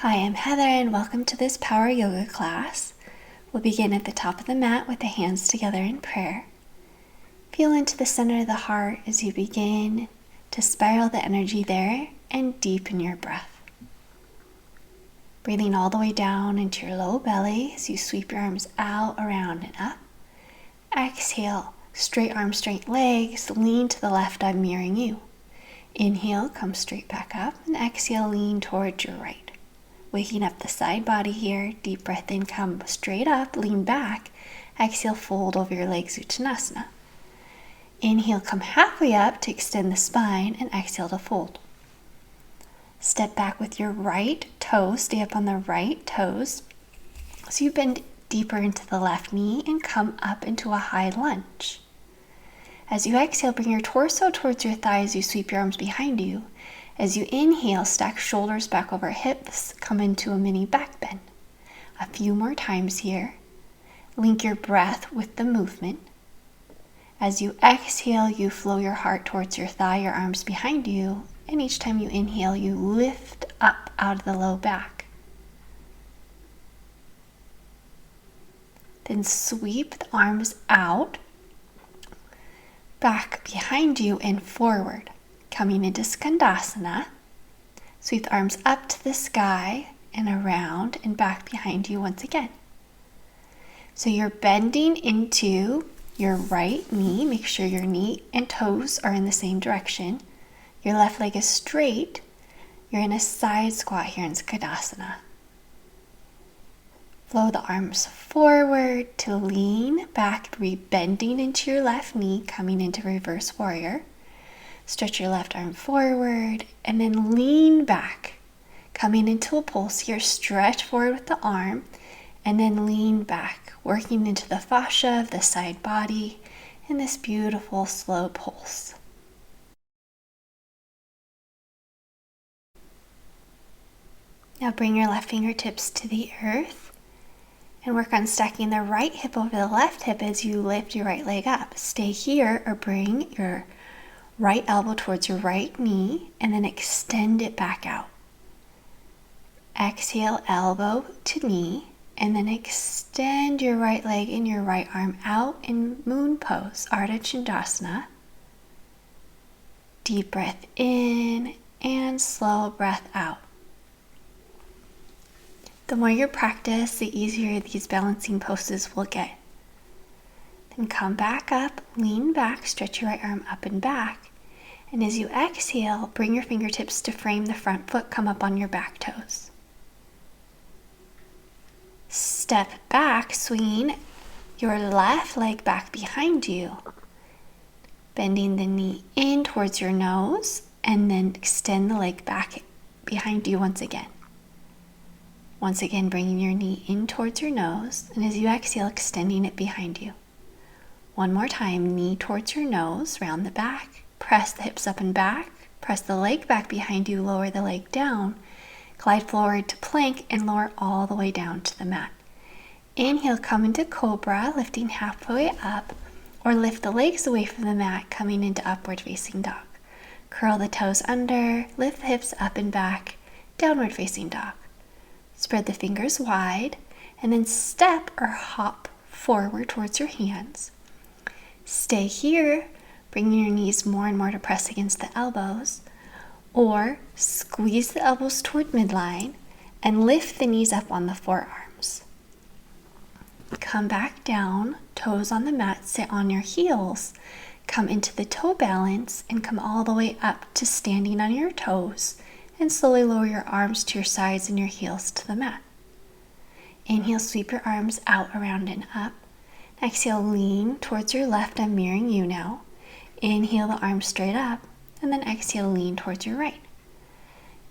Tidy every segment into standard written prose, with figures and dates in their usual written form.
Hi, I'm Heather and welcome to this power yoga class. We'll begin at the top of the mat with the hands together in prayer. Feel into the center of the heart as you begin to spiral the energy there and deepen your breath. Breathing all the way down into your low belly as you sweep your arms out, around, and up. Exhale, straight arms, straight legs, lean to the left, I'm mirroring you. Inhale, come straight back up, and exhale, lean towards your right. Waking up the side body here, deep breath in, come straight up, lean back. Exhale, fold over your legs, Uttanasana. Inhale, come halfway up to extend the spine, and exhale to fold. Step back with your right toes, stay up on the right toes. So you bend deeper into the left knee and come up into a high lunge. As you exhale, bring your torso towards your thighs, you sweep your arms behind you. As you inhale, stack shoulders back over hips, come into a mini back bend. A few more times here. Link your breath with the movement. As you exhale, you flow your heart towards your thigh, your arms behind you, and each time you inhale, you lift up out of the low back. Then sweep the arms out, back behind you and forward. Coming into Skandasana, sweep the arms up to the sky and around and back behind you once again. So you're bending into your right knee. Make sure your knee and toes are in the same direction. Your left leg is straight. You're in a side squat here in Skandasana. Flow the arms forward to lean back, bending into your left knee, coming into reverse warrior. Stretch your left arm forward and then lean back. Coming into a pulse here, stretch forward with the arm and then lean back, working into the fascia of the side body in this beautiful slow pulse. Now bring your left fingertips to the earth and work on stacking the right hip over the left hip as you lift your right leg up. Stay here or bring your right elbow towards your right knee and then extend it back out. Exhale, elbow to knee, and then extend your right leg and your right arm out in moon pose, Ardha Chandrasana. Deep breath in and slow breath out. The more you practice, the easier these balancing poses will get. Then come back up, lean back, stretch your right arm up and back. And as you exhale, bring your fingertips to frame the front foot, come up on your back toes. Step back, swinging your left leg back behind you. Bending the knee in towards your nose, and then extend the leg back behind you once again. Once again, bringing your knee in towards your nose, and as you exhale, extending it behind you. One more time, knee towards your nose, round the back. Press the hips up and back, press the leg back behind you, lower the leg down, glide forward to plank and lower all the way down to the mat. Inhale, come into cobra, lifting halfway up, or lift the legs away from the mat, coming into upward facing dog. Curl the toes under, lift the hips up and back, downward facing dog. Spread the fingers wide, and then step or hop forward towards your hands. Stay here, bringing your knees more and more to press against the elbows, or squeeze the elbows toward midline and lift the knees up on the forearms. Come back down, toes on the mat, sit on your heels, come into the toe balance and come all the way up to standing on your toes and slowly lower your arms to your sides and your heels to the mat. Inhale, sweep your arms out, around and up. Exhale, lean towards your left, I'm mirroring you now. Inhale the arms straight up, and then exhale, lean towards your right.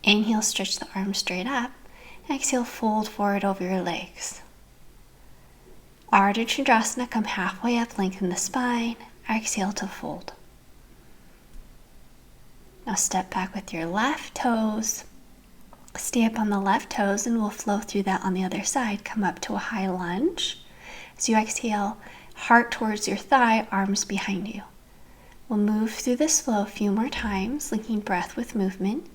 Inhale, stretch the arms straight up. Exhale, fold forward over your legs. Ardha Chandrasana, come halfway up, lengthen the spine. Exhale to fold. Now step back with your left toes. Stay up on the left toes, and we'll flow through that on the other side. Come up to a high lunge. As you exhale, heart towards your thigh, arms behind you. We'll move through this flow a few more times, linking breath with movement.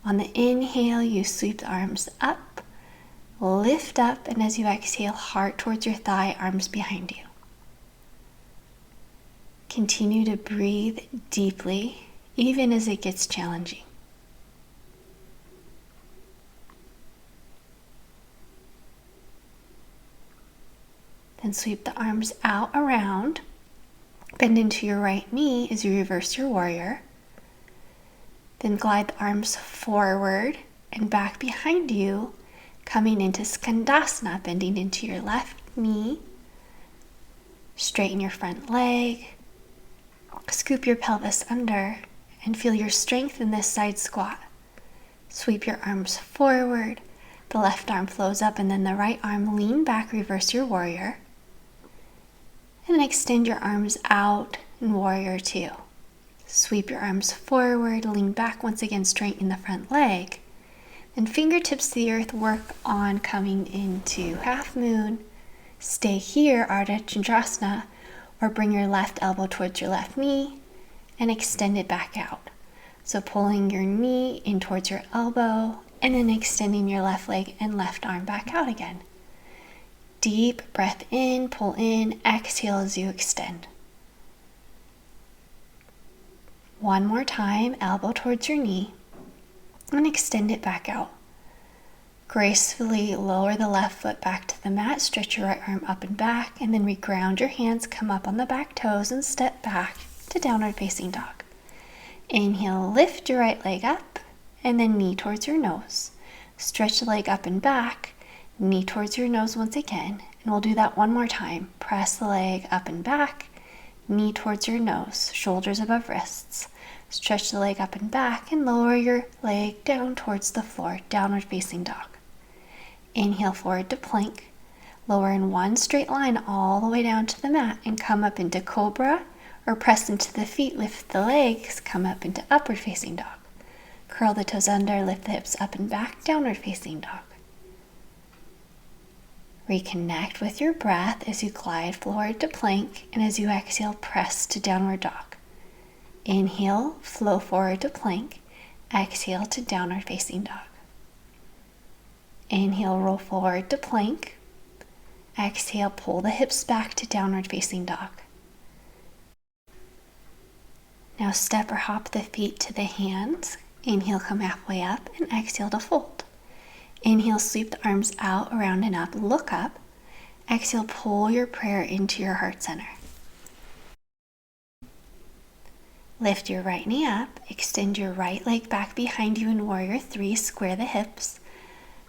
On the inhale, you sweep the arms up, lift up, and as you exhale, heart towards your thigh, arms behind you. Continue to breathe deeply, even as it gets challenging. Then sweep the arms out around. Bend into your right knee as you reverse your warrior. Then glide the arms forward and back behind you, coming into Skandasana, bending into your left knee. Straighten your front leg. Scoop your pelvis under and feel your strength in this side squat. Sweep your arms forward. The left arm flows up and then the right arm lean back, reverse your warrior. And then extend your arms out in warrior two. Sweep your arms forward, lean back once again, straighten the front leg. Then fingertips to the earth, work on coming into half moon. Stay here, Ardha Chandrasana, or bring your left elbow towards your left knee and extend it back out. So pulling your knee in towards your elbow and then extending your left leg and left arm back out again. Deep breath in, pull in, exhale as you extend. One more time, elbow towards your knee and extend it back out. Gracefully lower the left foot back to the mat, stretch your right arm up and back, and then reground your hands, come up on the back toes and step back to downward facing dog. Inhale, lift your right leg up and then knee towards your nose. Stretch the leg up and back, knee towards your nose once again, and we'll do that one more time. Press the leg up and back, knee towards your nose, shoulders above wrists. Stretch the leg up and back and lower your leg down towards the floor, downward facing dog. Inhale forward to plank, lower in one straight line all the way down to the mat and come up into cobra or press into the feet, lift the legs, come up into upward facing dog. Curl the toes under, lift the hips up and back, downward facing dog. Reconnect with your breath as you glide forward to plank, and as you exhale, press to downward dog. Inhale, flow forward to plank. Exhale to downward facing dog. Inhale, roll forward to plank. Exhale, pull the hips back to downward facing dog. Now step or hop the feet to the hands. Inhale, come halfway up, and exhale to fold. Inhale, sweep the arms out, around and up, look up. Exhale, pull your prayer into your heart center. Lift your right knee up, extend your right leg back behind you in warrior three, square the hips,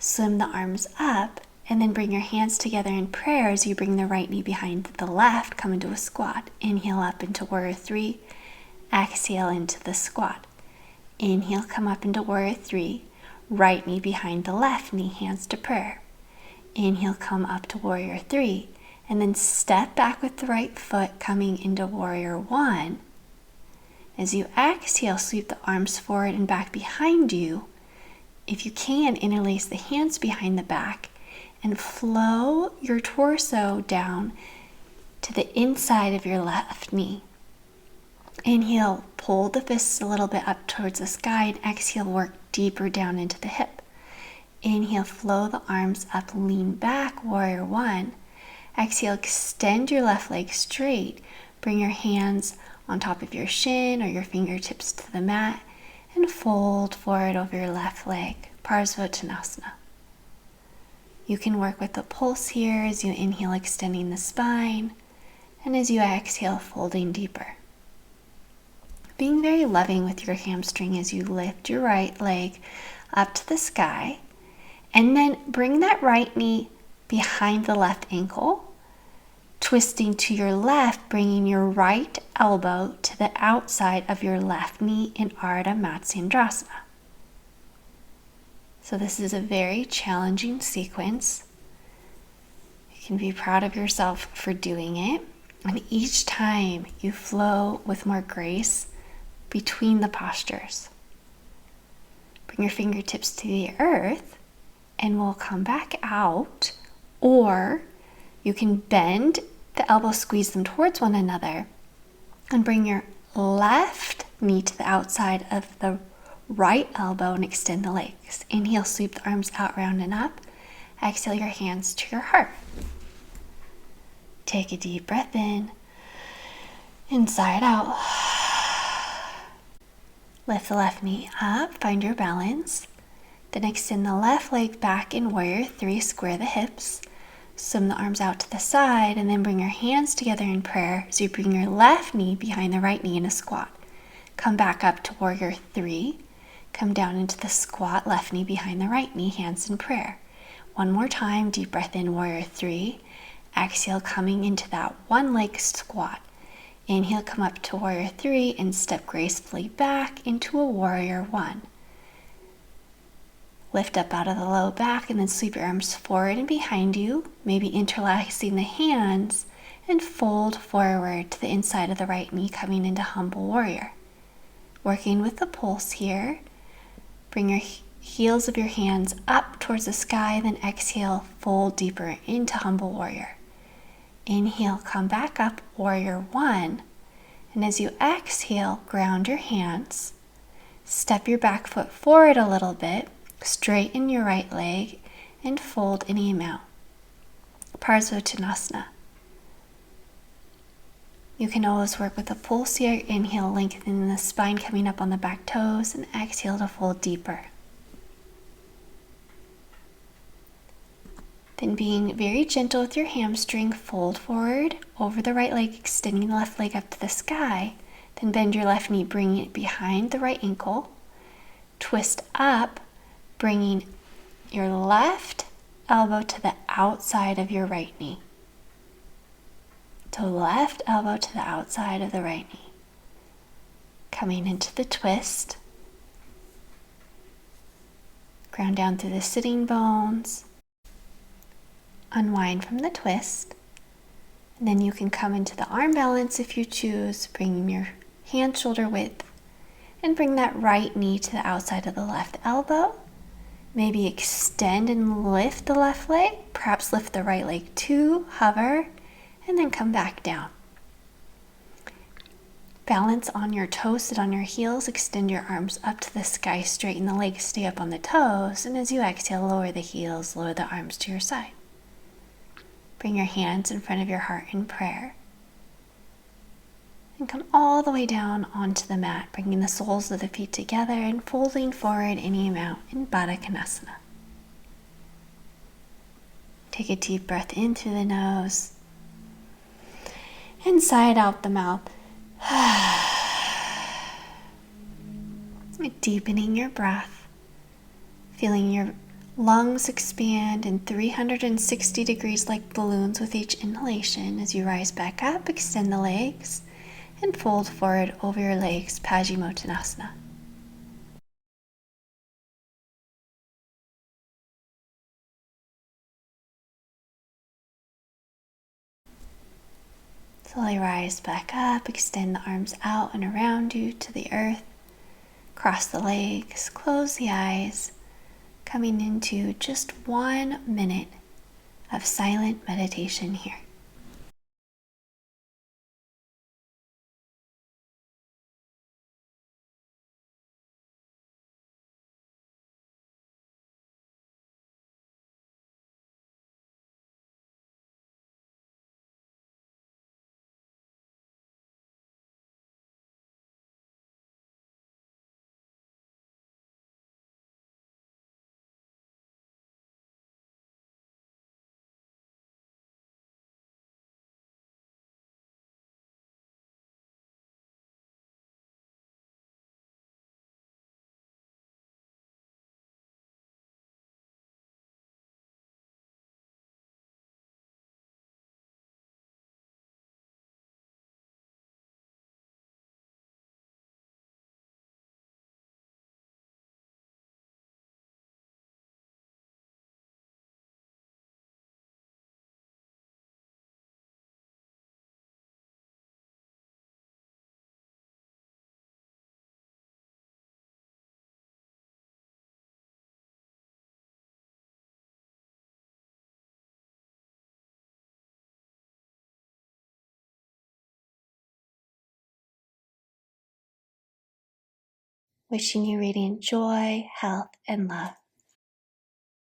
swim the arms up, and then bring your hands together in prayer as you bring the right knee behind the left, come into a squat. Inhale up into warrior three, exhale into the squat. Inhale, come up into warrior three, right knee behind the left knee, hands to prayer. Inhale, come up to warrior three, and then step back with the right foot, coming into warrior one. As you exhale, sweep the arms forward and back behind you. If you can, interlace the hands behind the back and flow your torso down to the inside of your left knee. Inhale, pull the fists a little bit up towards the sky, and exhale, work deeper down into the hip. Inhale, flow the arms up, lean back, warrior one. Exhale, extend your left leg straight. Bring your hands on top of your shin or your fingertips to the mat and fold forward over your left leg, Parsvottanasana. You can work with the pulse here as you inhale, extending the spine, and as you exhale, folding deeper. Being very loving with your hamstring as you lift your right leg up to the sky, and then bring that right knee behind the left ankle, twisting to your left, bringing your right elbow to the outside of your left knee in Ardha Matsyendrasana. So this is a very challenging sequence. You can be proud of yourself for doing it. And each time you flow with more grace between the postures. Bring your fingertips to the earth and we'll come back out, or you can bend the elbows, squeeze them towards one another, and bring your left knee to the outside of the right elbow and extend the legs. Inhale, sweep the arms out, round and up. Exhale your hands to your heart. Take a deep breath in, inside out. Lift the left knee up, find your balance. Then extend the left leg back in warrior three, square the hips. Swim the arms out to the side and then bring your hands together in prayer as you bring your left knee behind the right knee in a squat. Come back up to warrior three. Come down into the squat, left knee behind the right knee, hands in prayer. One more time, deep breath in, warrior three. Exhale, coming into that one leg squat. Inhale, come up to warrior three and step gracefully back into a warrior one. Lift up out of the low back and then sweep your arms forward and behind you, maybe interlacing the hands, and fold forward to the inside of the right knee, coming into humble warrior. Working with the pulse here, bring your heels of your hands up towards the sky, then exhale, fold deeper into humble warrior. Inhale, come back up, warrior one. And as you exhale, ground your hands. Step your back foot forward a little bit, straighten your right leg, and fold any amount. Parsvottanasana. You can always work with the pulse here. Inhale, lengthening the spine, coming up on the back toes, and exhale to fold deeper. Then being very gentle with your hamstring, fold forward over the right leg, extending the left leg up to the sky. Then bend your left knee, bringing it behind the right ankle. Twist up, bringing your left elbow to the outside of your right knee. So left elbow to the outside of the right knee. Coming into the twist. Ground down through the sitting bones. Unwind from the twist, and then you can come into the arm balance if you choose, bringing your hand shoulder width, and bring that right knee to the outside of the left elbow. Maybe extend and lift the left leg, perhaps lift the right leg too, hover, and then come back down. Balance on your toes, sit on your heels, extend your arms up to the sky, straighten the legs, stay up on the toes, and as you exhale, lower the heels, lower the arms to your side. Bring your hands in front of your heart in prayer. And come all the way down onto the mat, bringing the soles of the feet together and folding forward any amount in Baddha Konasana. Take a deep breath in through the nose, inside out the mouth. Deepening your breath, feeling your lungs expand in 360 degrees like balloons with each inhalation. As you rise back up, extend the legs and fold forward over your legs, Paschimottanasana. Slowly rise back up, extend the arms out and around you to the earth. Cross the legs, close the eyes, coming into just 1 minute of silent meditation here. Wishing you radiant joy, health, and love.